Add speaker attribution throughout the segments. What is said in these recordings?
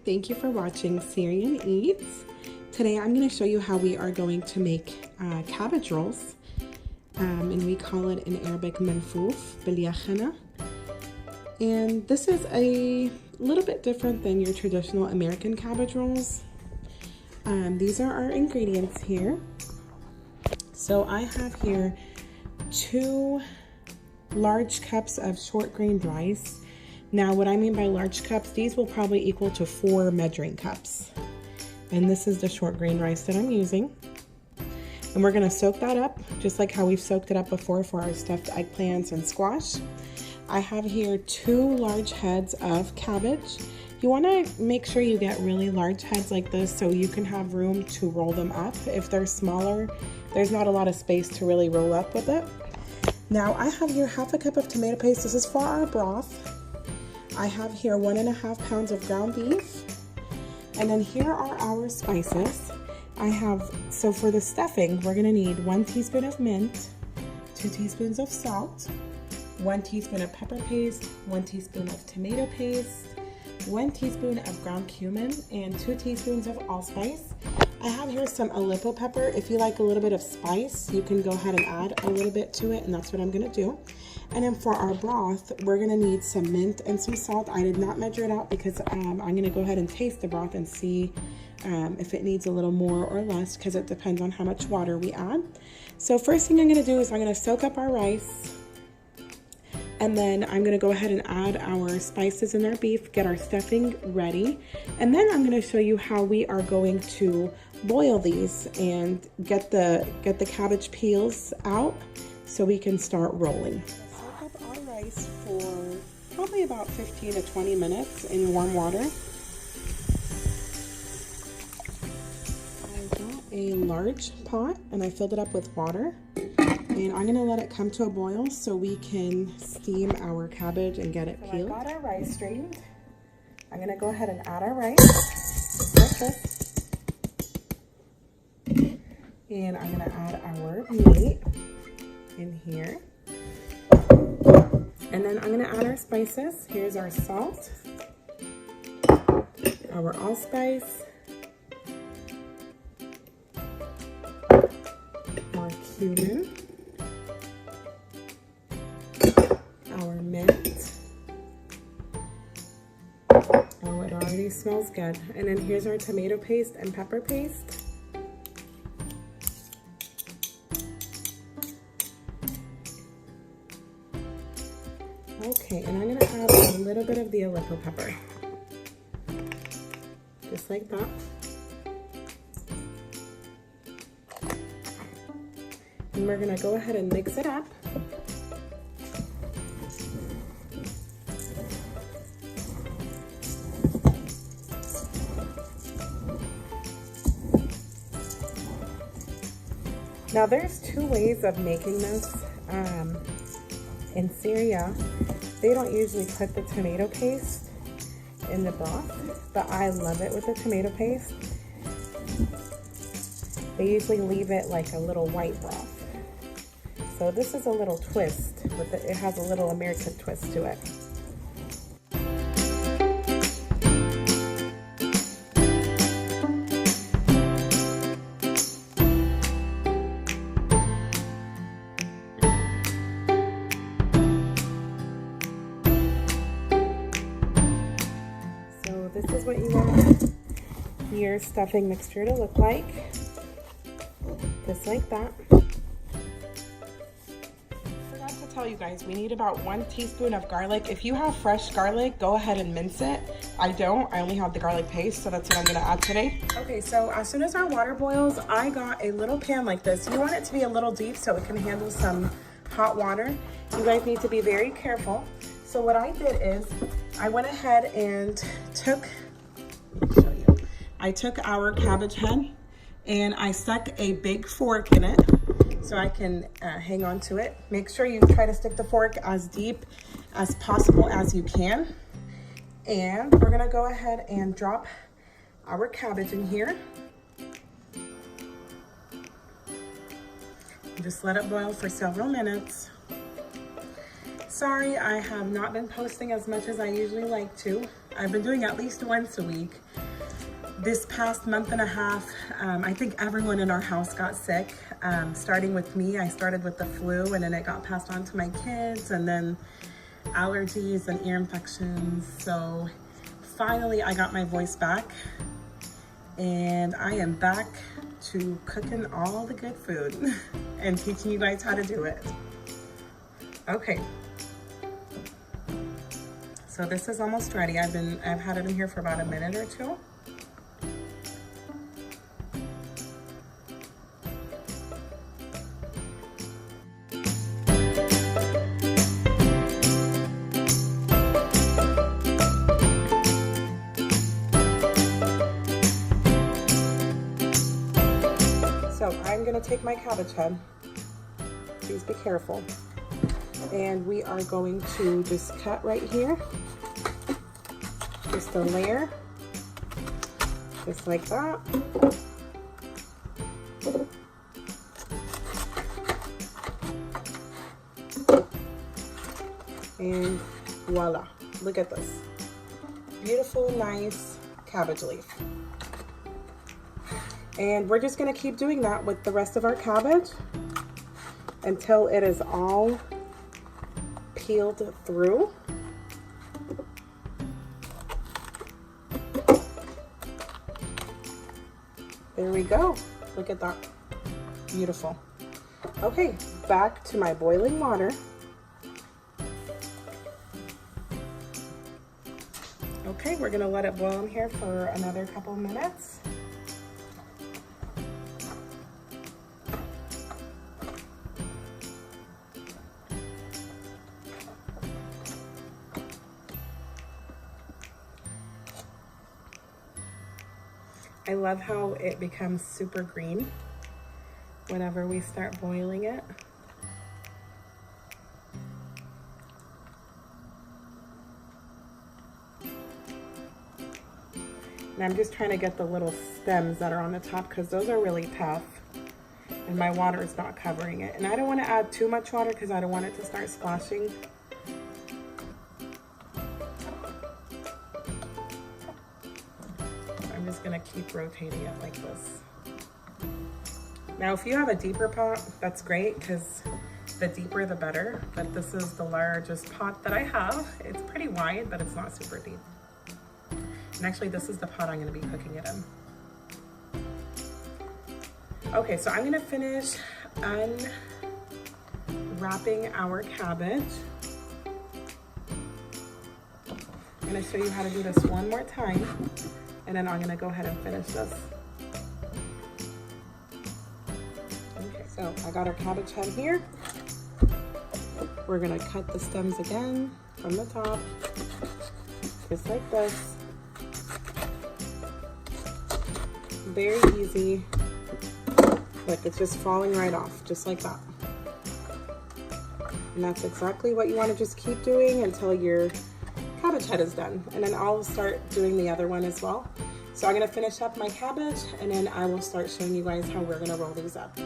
Speaker 1: Thank you for watching Syrian Eats. Today I'm going to show you how we are going to make cabbage rolls, and we call it in Arabic ملفوف باليخنة. And this is a little bit different than your traditional American cabbage rolls. These are our ingredients here. So I have here 2 large cups of short grained rice. Now what I mean by large cups, these will probably equal to 4 measuring cups. And this is the short grain rice that I'm using. And we're gonna soak that up, just like how we've soaked it up before for our stuffed eggplants and squash. I have here 2 large heads of cabbage. You wanna make sure you get really large heads like this so you can have room to roll them up. If they're smaller, there's not a lot of space to really roll up with it. Now I have here 1/2 cup of tomato paste. This is for our broth. I have here 1.5 pounds of ground beef. And then here are our spices. So for the stuffing, we're gonna need 1 teaspoon of mint, 2 teaspoons of salt, 1 teaspoon of pepper paste, 1 teaspoon of tomato paste, 1 teaspoon of ground cumin, and 2 teaspoons of allspice. I have here some Aleppo pepper. If you like a little bit of spice, you can go ahead and add a little bit to it, and that's what I'm gonna do. And then for our broth, we're gonna need some mint and some salt. I did not measure it out because I'm gonna go ahead and taste the broth and see if it needs a little more or less, because it depends on how much water we add. So first thing I'm gonna do is I'm gonna soak up our rice, and then I'm gonna go ahead and add our spices and our beef, get our stuffing ready, and then I'm gonna show you how we are going to boil these and get the cabbage peels out so we can start rolling. Soak up our rice for probably about 15 to 20 minutes in warm water. I got a large pot and I filled it up with water. And I'm gonna let it come to a boil so we can steam our cabbage and get it peeled. So I got our rice strained. I'm gonna go ahead and add our rice, just like this. And I'm gonna add our meat in here. And then I'm gonna add our spices. Here's our salt, our allspice, our cumin, our mint. Oh, it already smells good. And then here's our tomato paste and pepper paste. Okay, and I'm gonna add a little bit of the Aleppo pepper. Just like that. And we're gonna go ahead and mix it up. Now there's 2 ways of making this. In Syria, they don't usually put the tomato paste in the broth, but I love it with the tomato paste. They usually leave it like a little white broth. So this is a little twist with it. It has a little American twist to it. This is what you want your stuffing mixture to look like, just like that. I forgot to tell you guys, we need about 1 teaspoon of garlic. If you have fresh garlic, go ahead and mince it. I don't, I only have the garlic paste, so that's what I'm gonna add today. Okay, so as soon as our water boils, I got a little pan like this. You want it to be a little deep so it can handle some hot water. You guys need to be very careful. So what I did is I went ahead and I took our cabbage head and I stuck a big fork in it so I can hang on to it. Make sure you try to stick the fork as deep as possible as you can. And we're gonna go ahead and drop our cabbage in here. Just let it boil for several minutes. Sorry, I have not been posting as much as I usually like to. I've been doing at least once a week. This past month and a half, I think everyone in our house got sick, starting with me. I started with the flu and then it got passed on to my kids, and then allergies and ear infections. So finally I got my voice back and I am back to cooking all the good food and teaching you guys how to do it. Okay. So this is almost ready. I've had it in here for about a minute or two. So I'm gonna take my cabbage head, please be careful, and we are going to just cut right here, just a layer, just like that. And voila, look at this. Beautiful, nice cabbage leaf. And we're just gonna keep doing that with the rest of our cabbage until it is all peeled through. There we go. Look at that. Beautiful. Okay, back to my boiling water. Okay, we're gonna let it boil in here for another couple of minutes. I love how it becomes super green whenever we start boiling it. And I'm just trying to get the little stems that are on the top because those are really tough and my water is not covering it. And I don't want to add too much water because I don't want it to start splashing. I'm just gonna keep rotating it like this. Now, if you have a deeper pot, that's great because the deeper the better, but this is the largest pot that I have. It's pretty wide, but it's not super deep. And actually, this is the pot I'm gonna be cooking it in. Okay, so I'm gonna finish unwrapping our cabbage. I'm gonna show you how to do this one more time, and then I'm gonna go ahead and finish this. Okay, so I got our cabbage head here. We're gonna cut the stems again from the top, just like this. Very easy. Look, it's just falling right off, just like that. And that's exactly what you want to just keep doing until your cabbage head is done. And then I'll start doing the other one as well. So I'm gonna finish up my cabbage and then I will start showing you guys how we're gonna roll these up.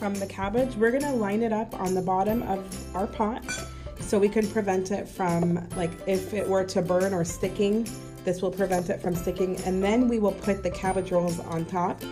Speaker 1: from the cabbage, we're gonna line it up on the bottom of our pot so we can prevent it from, like, if it were to burn or sticking, this will prevent it from sticking. And then we will put the cabbage rolls on top.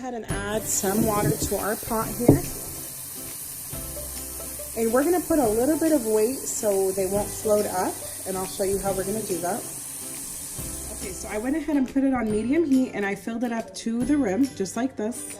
Speaker 1: And add some water to our pot here, and we're going to put a little bit of weight so they won't float up, and I'll show you how we're going to do that. Okay, so I went ahead and put it on medium heat and I filled it up to the rim just like this,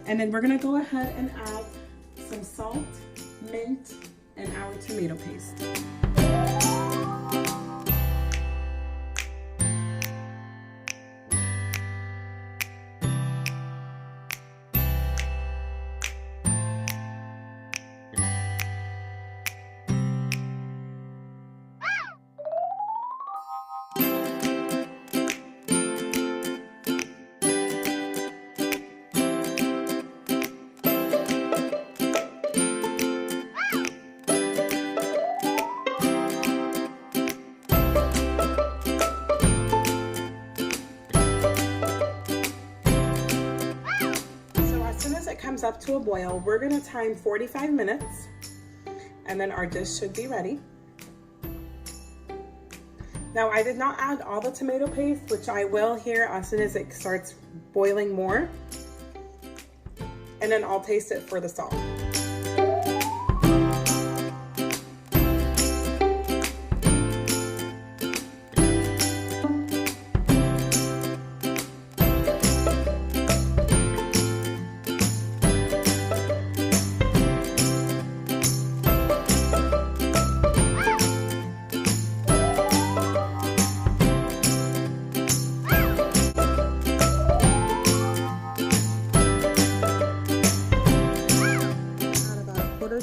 Speaker 1: and then we're going to go ahead and add some salt, mint, and our tomato paste. Comes up to a boil, we're going to time 45 minutes and then our dish should be ready. Now I did not add all the tomato paste, which I will here as soon as it starts boiling more, and then I'll taste it for the salt.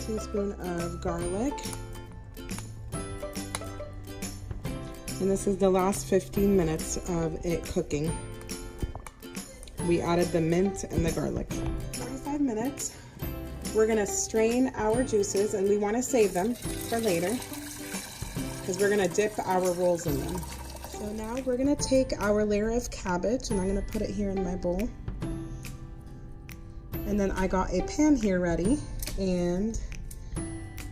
Speaker 1: Teaspoon of garlic, and this is the last 15 minutes of it cooking. We added the mint and the garlic. 45 minutes. We're going to strain our juices, and we want to save them for later because we're going to dip our rolls in them. So now we're going to take our layer of cabbage, and I'm going to put it here in my bowl. And then I got a pan here ready, and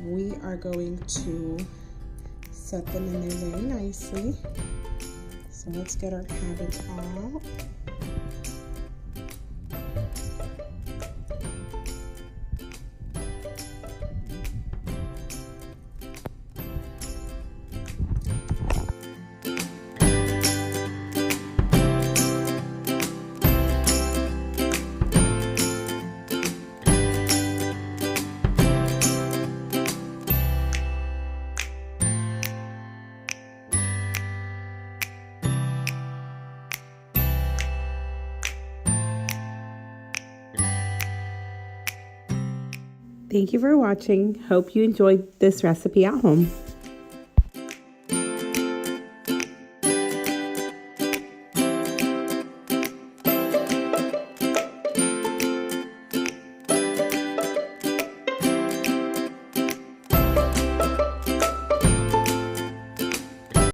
Speaker 1: we are going to set them in there very nicely. So let's get our cabbage out. Thank you for watching. Hope you enjoyed this recipe at home.